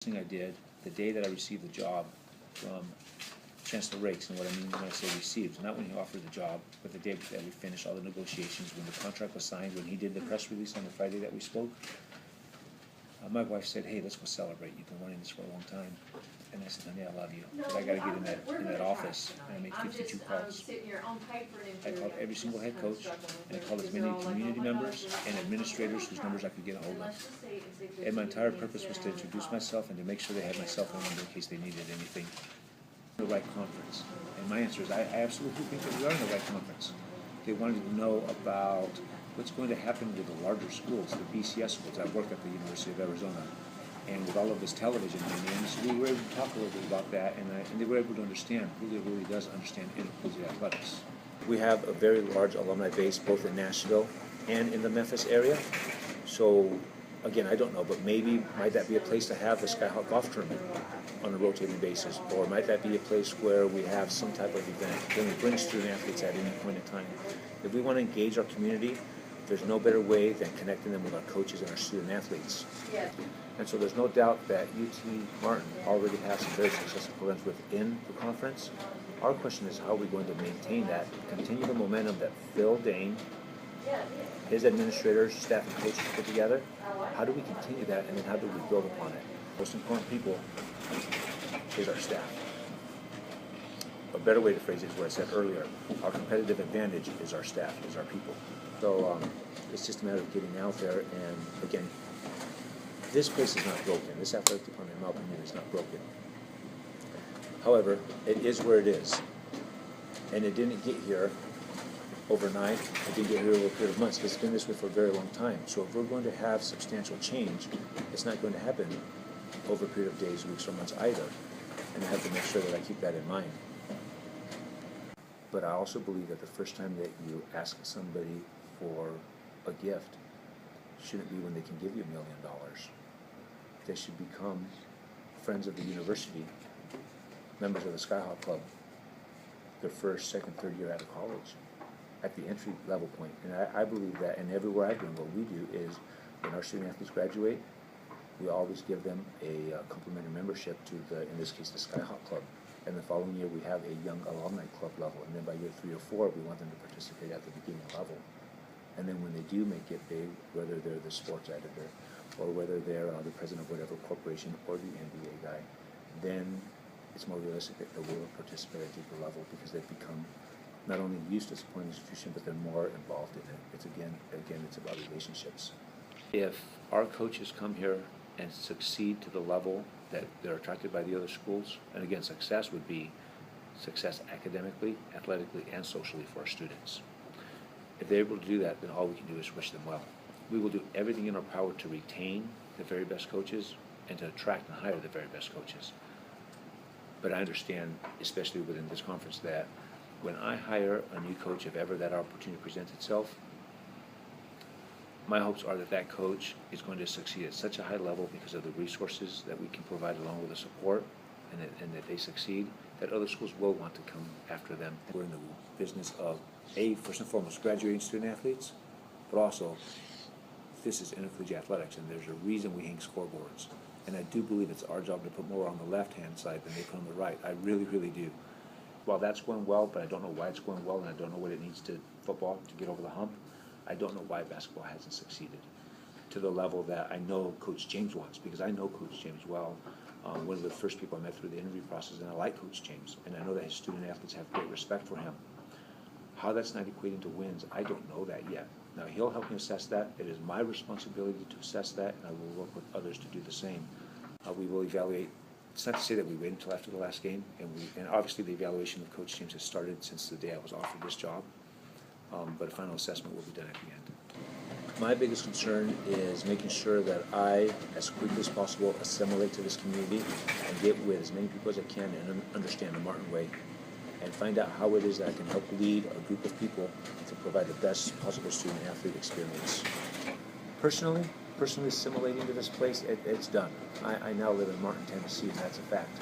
thing I did the day that I received the job from Chancellor Rakes, and what I mean when I say received, not when he offered the job, but the day that we finished all the negotiations, when the contract was signed, when he did the press release on the Friday that we spoke. My wife said, "Hey, let's go celebrate. You've been wanting this for a long time." And I said, "Honey, I love you, but I got to get in that office." And I made 52 calls. I called every single head coach, and I called as many community members and administrators whose numbers I could get a hold of. And my entire purpose was to introduce myself and to make sure they had my cell phone number in case they needed anything. The right conference. And my answer is I absolutely think that we are in the right conference. They wanted to know about what's going to happen with the larger schools, the BCS schools. I work at the University of Arizona. And with all of this television in, so we were able to talk a little bit about that, and they were able to understand. Julio really does understand intercollegiate athletics. We have a very large alumni base both in Nashville and in the Memphis area. So, again, I don't know, but maybe might that be a place to have the Skyhawk golf tournament on a rotating basis, or might that be a place where we have some type of event when we bring student athletes at any point in time. If we want to engage our community, there's no better way than connecting them with our coaches and our student athletes. Yeah. And so there's no doubt that UT Martin already has some very successful programs within the conference. Our question is how are we going to maintain that, continue the momentum that Phil Dane, his administrators, staff, and coaches put together. How do we continue that, and then how do we build upon it? Most important people is our staff. A better way to phrase it is what I said earlier. Our competitive advantage is our staff, is our people. So it's just a matter of getting out there, and again, this place is not broken. This athletic department, in my opinion, is not broken. However, it is where it is. And it didn't get here overnight. It didn't get here over a period of months. It's been this way for a very long time. So if we're going to have substantial change, it's not going to happen over a period of days, weeks, or months either. And I have to make sure that I keep that in mind. But I also believe that the first time that you ask somebody for a gift shouldn't be when they can give you $1 million. They should become friends of the university, members of the Skyhawk Club, their first, second, third year out of college, at the entry level point. And I believe that, and everywhere I've been, what we do is when our student athletes graduate, we always give them a complimentary membership to in this case, the Skyhawk Club. And the following year, we have a young alumni club level. And then by year 3 or 4, we want them to participate at the beginning level. And then when they do make it big, whether they're the sports editor or whether they're the president of whatever corporation or the NBA guy, then it's more realistic that they will participate at a deeper level because they've become not only used to supporting the institution, but they're more involved in it. It's again, it's about relationships. If our coaches come here and succeed to the level that they're attracted by the other schools, and again, success would be success academically, athletically, and socially for our students. If they're able to do that, then all we can do is wish them well. We will do everything in our power to retain the very best coaches and to attract and hire the very best coaches. But I understand, especially within this conference, that when I hire a new coach, if ever that opportunity presents itself, my hopes are that that coach is going to succeed at such a high level because of the resources that we can provide along with the support, and that they succeed, that other schools will want to come after them. We're in the business of, first and foremost, graduating student athletes, but also this is intercollegiate athletics, and there's a reason we hang scoreboards. And I do believe it's our job to put more on the left-hand side than they put on the right. I really, really do. Well, that's going well, but I don't know why it's going well, and I don't know what it needs to football to get over the hump. I don't know why basketball hasn't succeeded to the level that I know Coach James wants, because I know Coach James well. One of the first people I met through the interview process, and I like Coach James, and I know that his student athletes have great respect for him. How that's not equating to wins, I don't know that yet. Now, he'll help me assess that. It is my responsibility to assess that, and I will work with others to do the same. We will evaluate. It's not to say that we wait until after the last game, and obviously the evaluation of Coach James has started since the day I was offered this job, but a final assessment will be done at the end. My biggest concern is making sure that I, as quickly as possible, assimilate to this community and get with as many people as I can and understand the Martin way, and find out how it is that I can help lead a group of people to provide the best possible student-athlete experience. Personally assimilating to this place, it's done. I now live in Martin, Tennessee, and that's a fact.